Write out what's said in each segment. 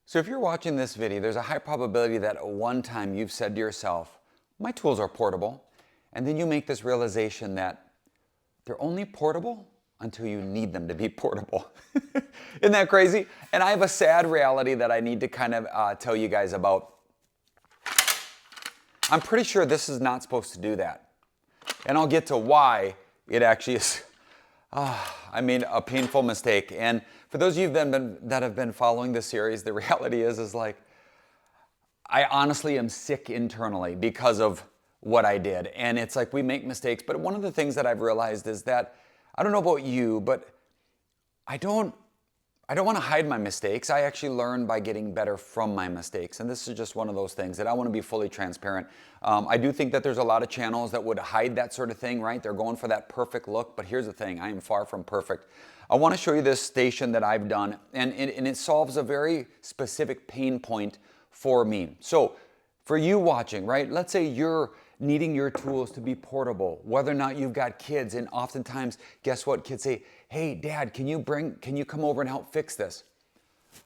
So if you're watching this video, there's a high probability that at one time you've said to yourself, my tools are portable. And then you make this realization that they're only portable until you need them to be portable. Isn't that crazy? And I have a sad reality that I need to kind of tell you guys about. I'm pretty sure this is not supposed to do that. And I'll get to why it actually is. I made a painful mistake. And for those of you that have been following this series, the reality is like, I honestly am sick internally because of what I did. And it's like we make mistakes. But one of the things that I've realized is that, I don't know about you, but I don't want to hide my mistakes. I actually learn by getting better from my mistakes. And this is just one of those things that I want to be fully transparent. I do think that there's a lot of channels that would hide that sort of thing, right? They're going for that perfect look. But here's the thing, I am far from perfect. I want to show you this station that I've done, and it solves a very specific pain point for me. So for you watching, right? Let's say you're needing your tools to be portable, whether or not you've got kids, and oftentimes, guess what? Kids say, hey, Dad, can you come over and help fix this?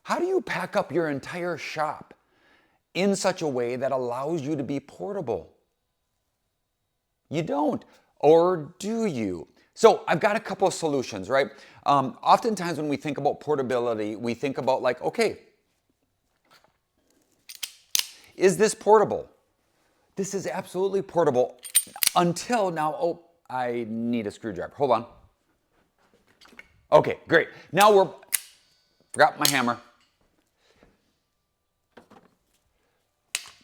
How do you pack up your entire shop in such a way that allows you to be portable? You don't, or do you? So I've got a couple of solutions, right? Oftentimes when we think about portability, we think about like, okay, is this portable? This is absolutely portable until now. Oh, I need a screwdriver. Hold on. Okay, great. Now forgot my hammer.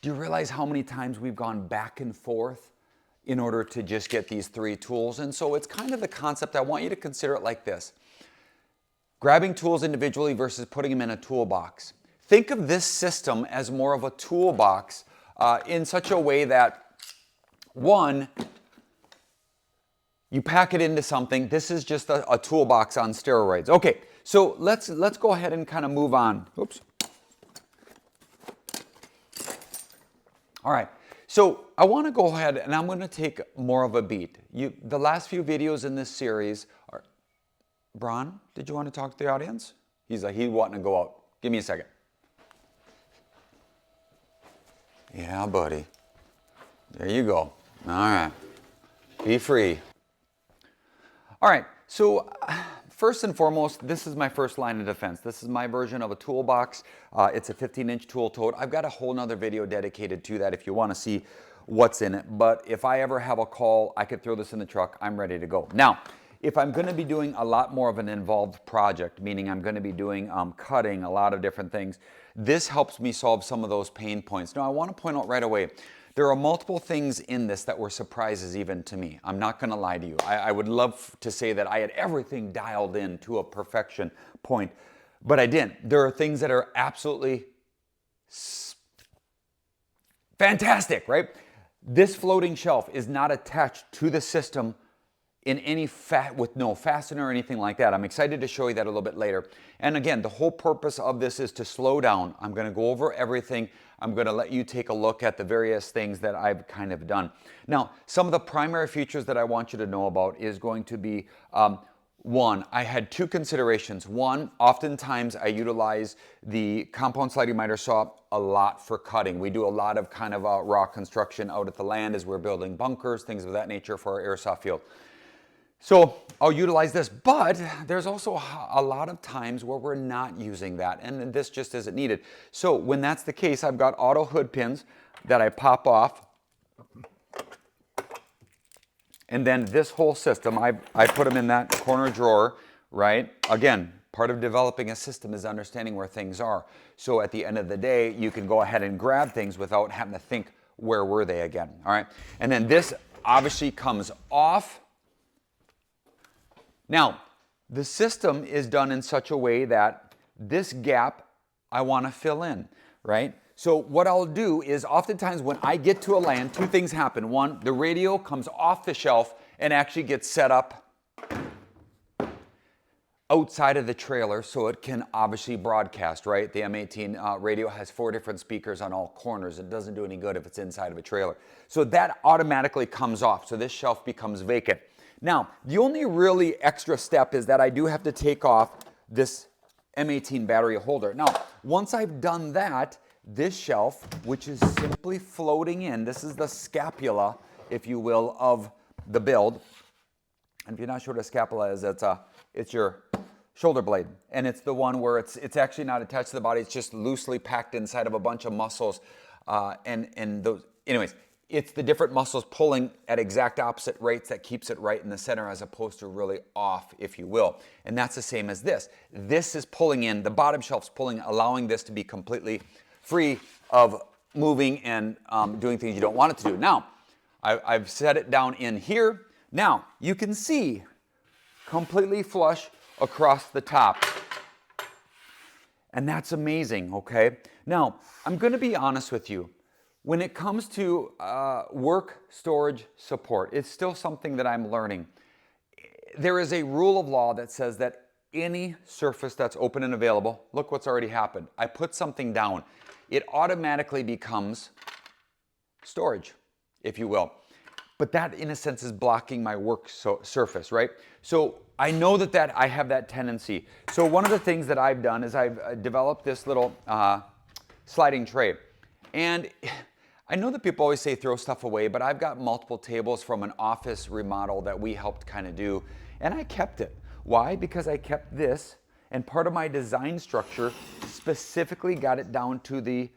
Do you realize how many times we've gone back and forth in order to just get these three tools? And so it's kind of the concept. I want you to consider it like this. Grabbing tools individually versus putting them in a toolbox. Think of this system as more of a toolbox in such a way that, one, you pack it into something. This is just a toolbox on steroids. Okay, so let's go ahead and kind of move on. Oops. All right, so I want to go ahead and I'm going to take more of a beat. The last few videos in this series are... Bron, did you want to talk to the audience? He's wanting to go out. Give me a second. Yeah, buddy. There you go. All right. Be free. All right. So first and foremost, this is my first line of defense. This is my version of a toolbox. It's a 15-inch tool tote. I've got a whole nother video dedicated to that if you want to see what's in it. But if I ever have a call, I could throw this in the truck. I'm ready to go. Now, if I'm going to be doing a lot more of an involved project, meaning I'm going to be doing cutting, a lot of different things, this helps me solve some of those pain points. Now, I want to point out right away, there are multiple things in this that were surprises even to me. I'm not going to lie to you. I would love to say that I had everything dialed in to a perfection point, but I didn't. There are things that are absolutely fantastic, right? This floating shelf is not attached to the system in any with no fastener or anything like that. I'm excited to show you that a little bit later. And again, the whole purpose of this is to slow down. I'm going to go over everything. I'm going to let you take a look at the various things that I've kind of done. Now, some of the primary features that I want you to know about is going to be, one, I had two considerations. One, oftentimes I utilize the compound sliding miter saw a lot for cutting. We do a lot of kind of raw construction out at the land as we're building bunkers, things of that nature for our airsoft field. So I'll utilize this, but there's also a lot of times where we're not using that, and this just isn't needed. So when that's the case, I've got auto hood pins that I pop off, and then this whole system, I put them in that corner drawer, right? Again, part of developing a system is understanding where things are. So at the end of the day, you can go ahead and grab things without having to think, where were they again, all right? And then this obviously comes off. Now, the system is done in such a way that this gap I want to fill in, right? So what I'll do is oftentimes when I get to a land, two things happen. One, the radio comes off the shelf and actually gets set up outside of the trailer so it can obviously broadcast, right? The M18 radio has 4 different speakers on all corners. It doesn't do any good if it's inside of a trailer. So that automatically comes off. So this shelf becomes vacant. Now, the only really extra step is that I do have to take off this M18 battery holder. Now, once I've done that, this shelf, which is simply floating in, this is the scapula, if you will, of the build. And if you're not sure what a scapula is, it's your shoulder blade. And it's the one where it's actually not attached to the body, it's just loosely packed inside of a bunch of muscles. And those, anyways, it's the different muscles pulling at exact opposite rates that keeps it right in the center as opposed to really off, if you will. And that's the same as this. This is pulling in, the bottom shelf's pulling, allowing this to be completely free of moving and doing things you don't want it to do. Now, I've set it down in here. Now, you can see completely flush across the top. And that's amazing, okay? Now, I'm going to be honest with you. When it comes to work storage support, it's still something that I'm learning. There is a rule of law that says that any surface that's open and available, look what's already happened. I put something down. It automatically becomes storage, if you will. But that, in a sense, is blocking my work surface, right? So I know that I have that tendency. So one of the things that I've done is I've developed this little sliding tray. And I know that people always say throw stuff away, but I've got multiple tables from an office remodel that we helped kind of do, and I kept it. Why? Because I kept this, and part of my design structure specifically got it down to the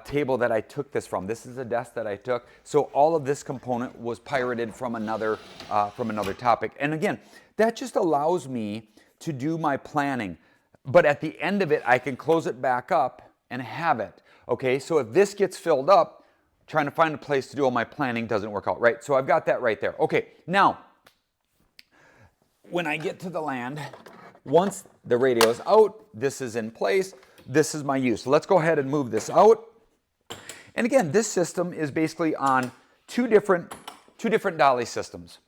table that I took this from. This is a desk that I took, so all of this component was pirated from another topic. And again, that just allows me to do my planning. But at the end of it, I can close it back up and have it. Okay, so if this gets filled up, trying to find a place to do all my planning doesn't work out, right? So I've got that right there. Okay, now, when I get to the land, once the radio is out, this is in place, this is my use. So let's go ahead and move this out. And again, this system is basically on two different dolly systems.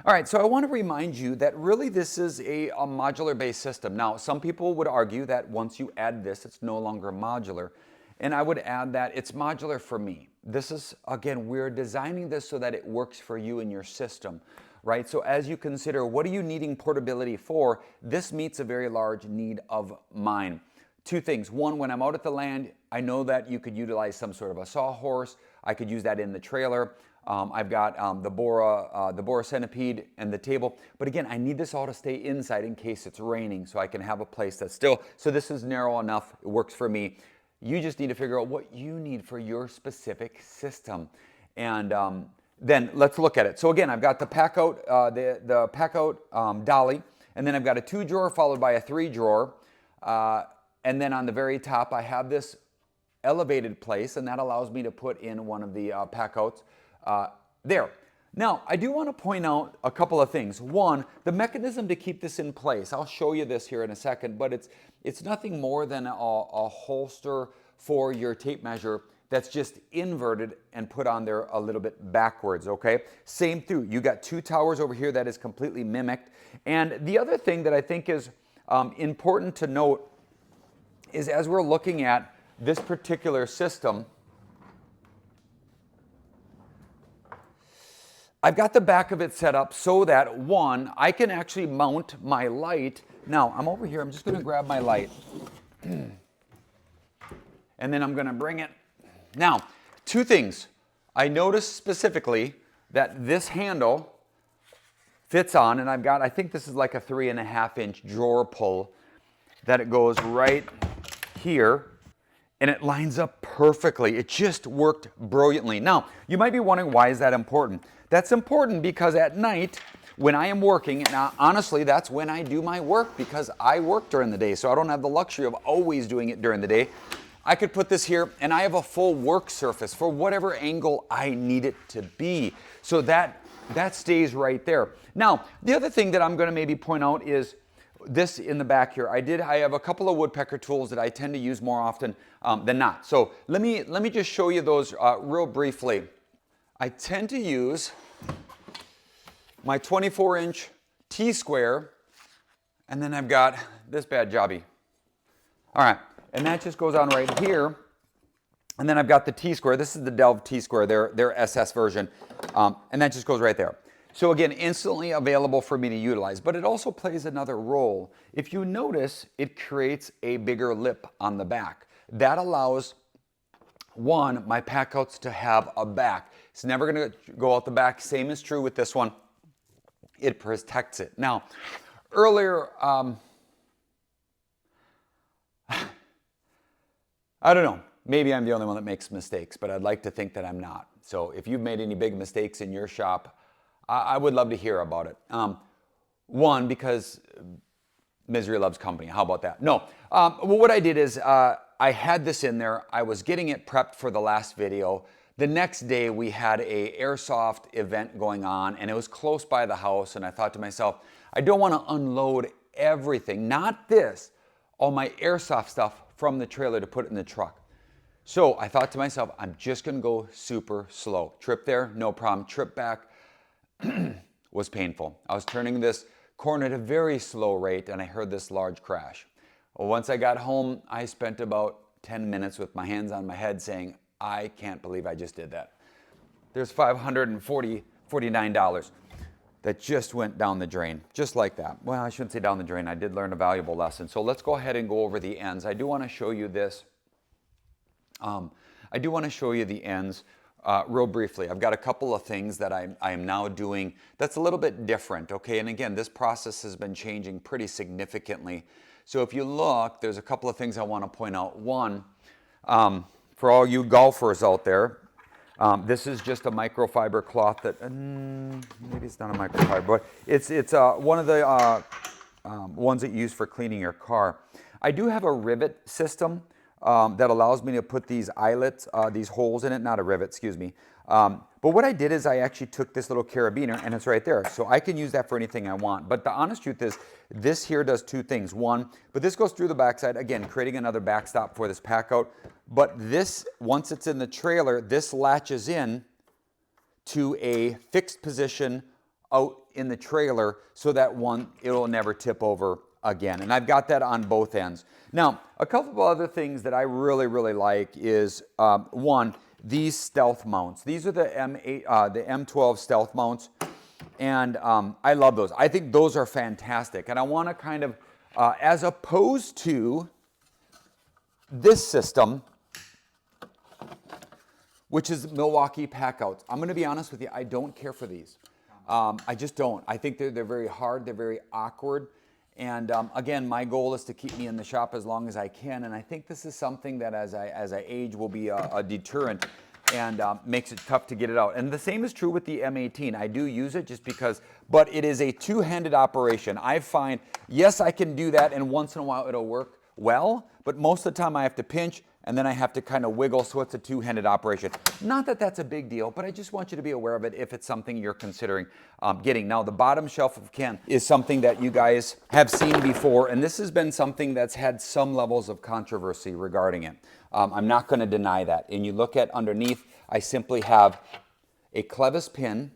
All right, so I want to remind you that really this is a modular-based system. Now, some people would argue that once you add this, it's no longer modular. And I would add that it's modular for me. This is, again, we're designing this so that it works for you and your system, right? So as you consider, what are you needing portability for? This meets a very large need of mine. Two things. One, when I'm out at the land, I know that you could utilize some sort of a sawhorse. I could use that in the trailer. I've got the Bora centipede and the table. But again, I need this all to stay inside in case it's raining so I can have a place that's still, so this is narrow enough, it works for me. You just need to figure out what you need for your specific system. And then let's look at it. So again, I've got the PACKOUT, the PACKOUT dolly, and then I've got a 2-drawer followed by a 3-drawer. And then on the very top, I have this elevated place, and that allows me to put in one of the PACKOUTs there. Now, I do want to point out a couple of things. One, the mechanism to keep this in place. I'll show you this here in a second, but it's nothing more than a holster for your tape measure that's just inverted and put on there a little bit backwards, okay? Same through. You got 2 towers over here that is completely mimicked. And the other thing that I think is important to note is as we're looking at this particular system, I've got the back of it set up so that, one, I can actually mount my light. Now, I'm over here. I'm just going to grab my light. And then I'm going to bring it. Now, 2 things. I noticed specifically that this handle fits on, and I've got, I think this is like a 3.5-inch drawer pull, that it goes right here, and it lines up perfectly. It just worked brilliantly. Now, you might be wondering, why is that important? That's important because at night, when I am working, and honestly, that's when I do my work because I work during the day, so I don't have the luxury of always doing it during the day. I could put this here, and I have a full work surface for whatever angle I need it to be. So that stays right there. Now, the other thing that I'm going to maybe point out is this in the back here. I have a couple of woodpecker tools that I tend to use more often than not. So let me just show you those real briefly. I tend to use my 24-inch T-square, and then I've got this bad jobby. All right, and that just goes on right here. And then I've got the T-square. This is the Delve T-square, their SS version, and that just goes right there. So again, instantly available for me to utilize, but it also plays another role. If you notice, it creates a bigger lip on the back. That allows, one, my packouts to have a back. It's never gonna go out the back. Same is true with this one. It protects it. Now, earlier, I don't know, maybe I'm the only one that makes mistakes, but I'd like to think that I'm not. So if you've made any big mistakes in your shop, I would love to hear about it. One, because misery loves company. How about that? No. Well, what I did is I had this in there. I was getting it prepped for the last video. The next day we had a airsoft event going on, and it was close by the house, and I thought to myself, I don't want to unload everything, not this, all my airsoft stuff from the trailer to put it in the truck. So I thought to myself, I'm just going to go super slow. Trip there, no problem. Trip back was painful. I was turning this corner at a very slow rate, and I heard this large crash. Well, once I got home, I spent about 10 minutes with my hands on my head saying, I can't believe I just did that. There's $549 that just went down the drain, just like that. Well, I shouldn't say down the drain. I did learn a valuable lesson. So let's go ahead and go over the ends. I do want to show you this. I do want to show you the ends real briefly. I've got a couple of things that I am now doing that's a little bit different, okay? And again, this process has been changing pretty significantly. So if you look, there's a couple of things I want to point out. One, for all you golfers out there, this is just a microfiber cloth that, maybe it's not a microfiber, but it's one of the ones that you use for cleaning your car. I do have a rivet system that allows me to put these eyelets, these holes in it, not a rivet, excuse me. But what I did is I actually took this little carabiner, and it's right there. So I can use that for anything I want. But the honest truth is, this here does two things. One, but this goes through the backside, again, creating another backstop for this pack out. But this, once it's in the trailer, this latches in to a fixed position out in the trailer so that one, it'll never tip over again. And I've got that on both ends. Now, a couple of other things that I really, really like is, one, these stealth mounts. These are the M12 stealth mounts, and I love those. I think those are fantastic. And I want to kind of, as opposed to this system, which is Milwaukee PACKOUTs. I'm going to be honest with you, I don't care for these. I just don't. I think they're very hard, they're very awkward. And again, my goal is to keep me in the shop as long as I can, and I think this is something that as I age will be a deterrent and makes it tough to get it out. And the same is true with the M18. I do use it just because, but it is a two-handed operation. I find, yes, I can do that, and once in a while it'll work well, but most of the time I have to pinch, and then I have to kind of wiggle, so it's a two-handed operation. Not that that's a big deal, but I just want you to be aware of it if it's something you're considering getting. Now, the bottom shelf of can is something that you guys have seen before, and this has been something that's had some levels of controversy regarding it. I'm not going to deny that. And you look at underneath, I simply have a clevis pin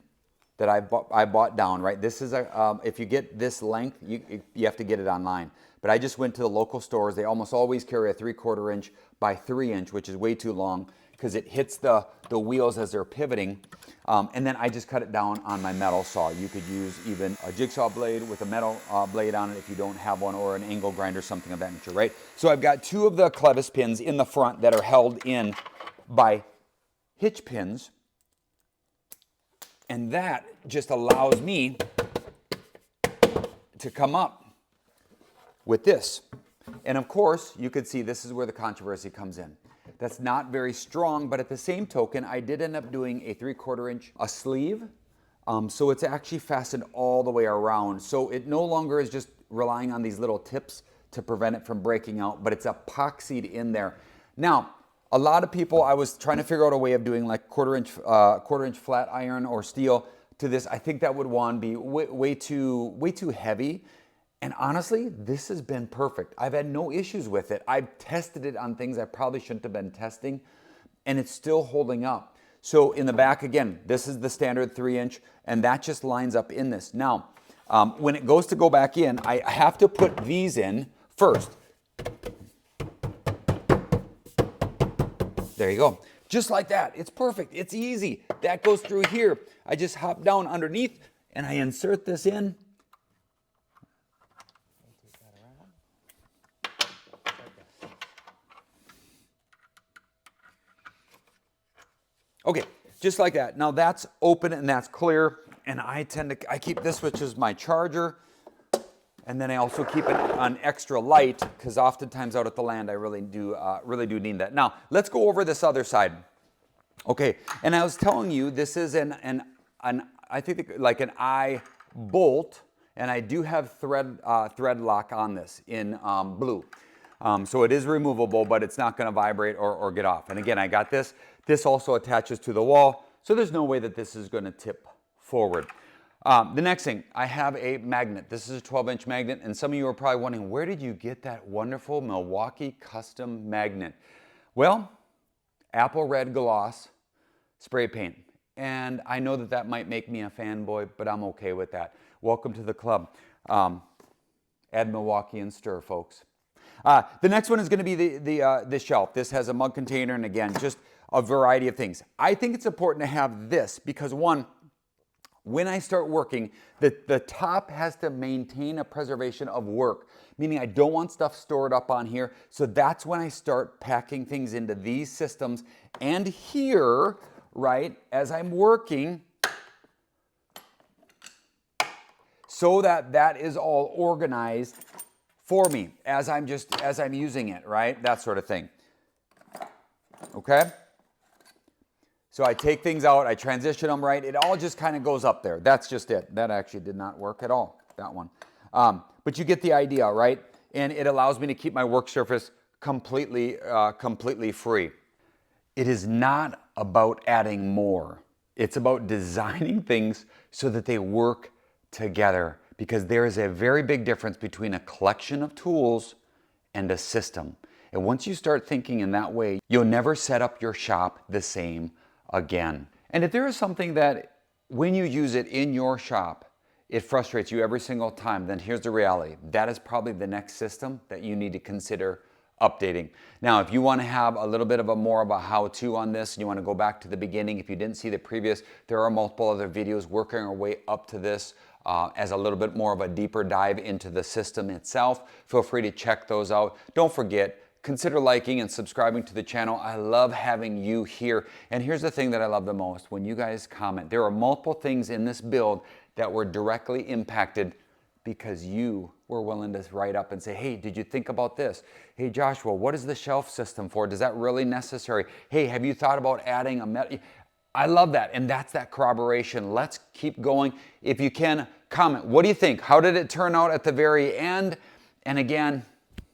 that I bought down, right? This is a, if you get this length, you have to get it online. But I just went to the local stores. They almost always carry a 3/4 inch by 3 inch, which is way too long because it hits the wheels as they're pivoting. And then I just cut it down on my metal saw. You could use even a jigsaw blade with a metal blade on it if you don't have one, or an angle grinder, something of that nature, right? So I've got two of the clevis pins in the front that are held in by hitch pins. And that just allows me to come up with this. And of course, you could see this is where the controversy comes in. That's not very strong, but at the same token, I did end up doing a 3/4 inch, a sleeve. So it's actually fastened all the way around. So it no longer is just relying on these little tips to prevent it from breaking out, but it's epoxied in there. Now, a lot of people, I was trying to figure out a way of doing like quarter inch flat iron or steel to this. I think that would be way too heavy. And honestly, this has been perfect. I've had no issues with it. I've tested it on things I probably shouldn't have been testing, and it's still holding up. So in the back, again, this is the standard 3 inch, and that just lines up in this. Now, when it goes to go back in, I have to put these in first. There you go. Just like that. It's perfect. It's easy. That goes through here. I just hop down underneath, and I insert this in. Okay, just like that. Now that's open and that's clear, and I keep this, which is my charger, and then I also keep it on extra light because oftentimes out at the land I really do need that. Now let's go over this other side. Okay, and I was telling you this is I think like an eye bolt, and I do have thread lock on this in blue. So it is removable, but it's not going to vibrate or get off. And again, I got this. This also attaches to the wall, so there's no way that this is going to tip forward. The next thing, I have a magnet. This is a 12-inch magnet, and some of you are probably wondering, where did you get that wonderful Milwaukee custom magnet? Well, apple red gloss spray paint. And I know that that might make me a fanboy, but I'm okay with that. Welcome to the club. Add Milwaukee and stir, folks. The next one is going to be the shelf. This has a mug container, and again, just a variety of things. I think it's important to have this because, one, when I start working, the top has to maintain a preservation of work, meaning I don't want stuff stored up on here. So that's when I start packing things into these systems. And here, right, as I'm working, so that is all organized for me as I'm using it, right? That sort of thing. Okay? So I take things out, I transition them right. It all just kind of goes up there. That's just it. That actually did not work at all, that one. But you get the idea, right? And it allows me to keep my work surface completely free. It is not about adding more. It's about designing things so that they work together, because there is a very big difference between a collection of tools and a system. And once you start thinking in that way, you'll never set up your shop the same again. And if there is something that when you use it in your shop, it frustrates you every single time, then here's the reality. That is probably the next system that you need to consider updating. Now, if you want to have a little bit of more of a how-to on this, and you want to go back to the beginning, if you didn't see the previous, there are multiple other videos working our way up to this as a little bit more of a deeper dive into the system itself. Feel free to check those out. Don't forget, consider liking and subscribing to the channel. I love having you here. And here's the thing that I love the most, when you guys comment. There are multiple things in this build that were directly impacted because you were willing to write up and say, hey, did you think about this? Hey, Joshua, what is the shelf system for? Is that really necessary? Hey, have you thought about adding a metal? I love that, and that's that corroboration. Let's keep going. If you can, comment. What do you think? How did it turn out at the very end? And again,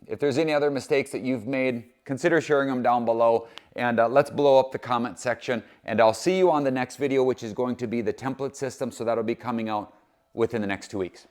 if there's any other mistakes that you've made, consider sharing them down below, and let's blow up the comment section. And I'll see you on the next video, which is going to be the template system, so that'll be coming out within the next 2 weeks.